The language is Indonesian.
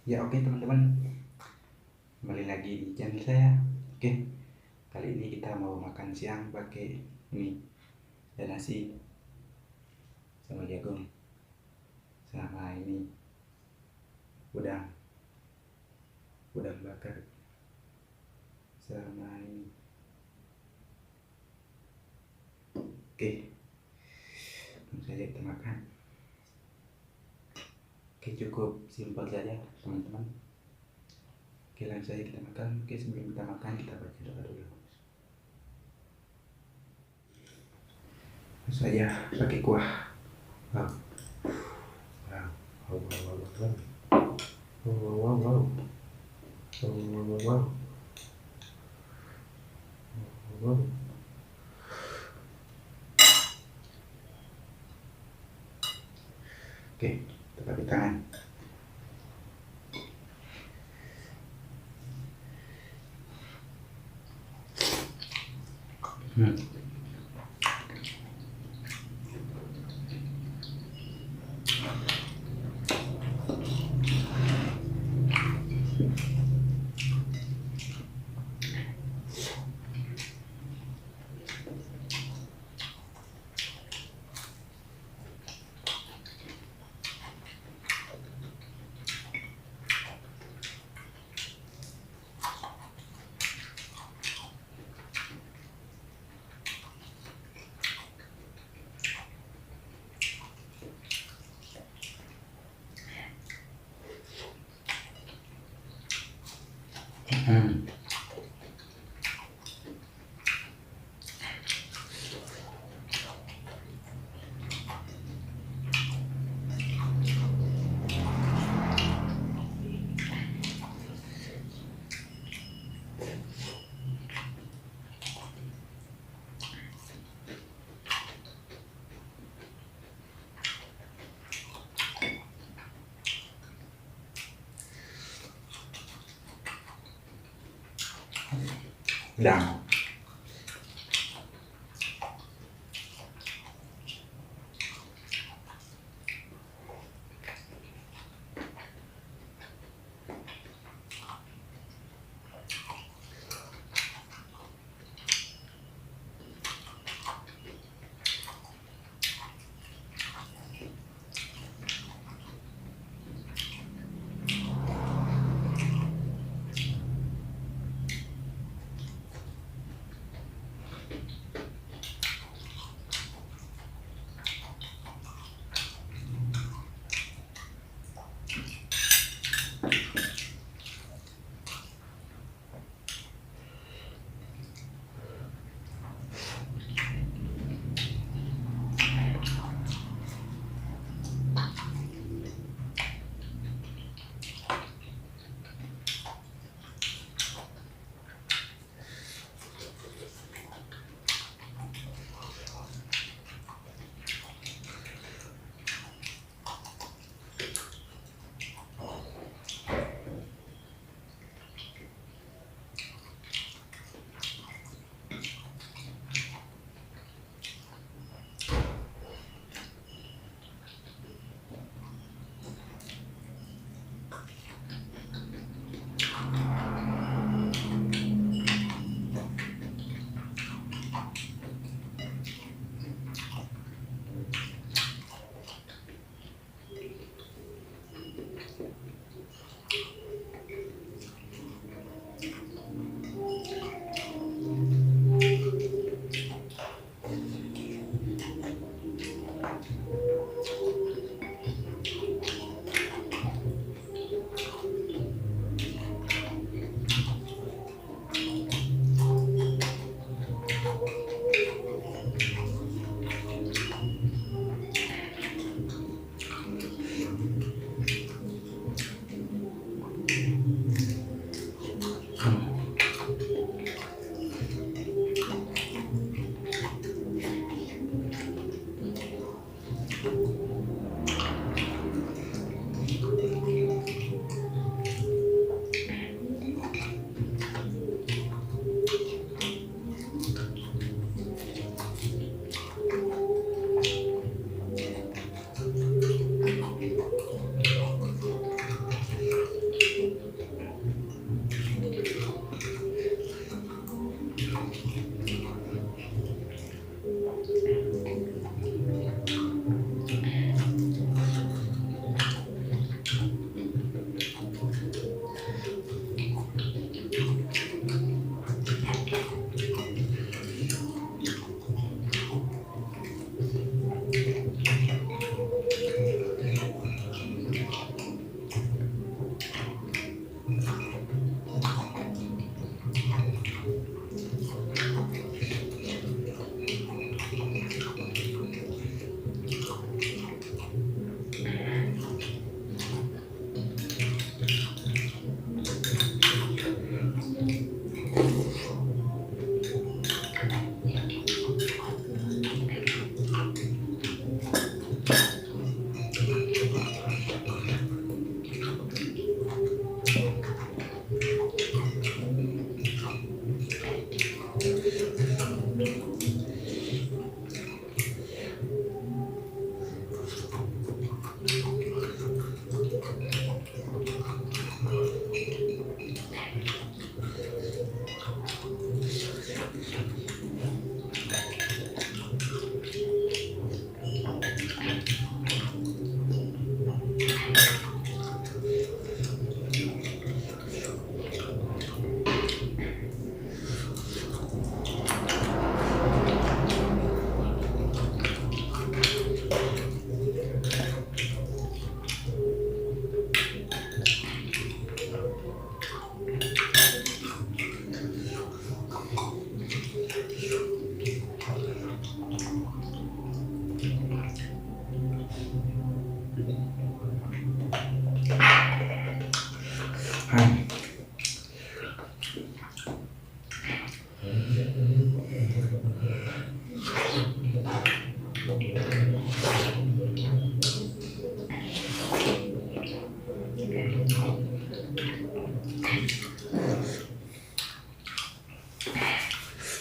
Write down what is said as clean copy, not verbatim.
Ya oke teman-teman, kembali lagi di channel saya. Oke, kali ini kita mau makan siang pakai mie dan nasi sama jagung, sama ini udang udang bakar sama ini. Oke, langsung saja kita makan. Oke, cukup simpel saja teman-teman. Oke, langsung saja kita makan. Oke, sebelum kita makan kita baca doa dulu. Langsung saja pakai kuah. Wow, wow, wow, wow, wow, wow, wow, wow, wow, wow, wow, wow, wow. Oke, kita pakai tangan. Hmm. Hmm. Udang.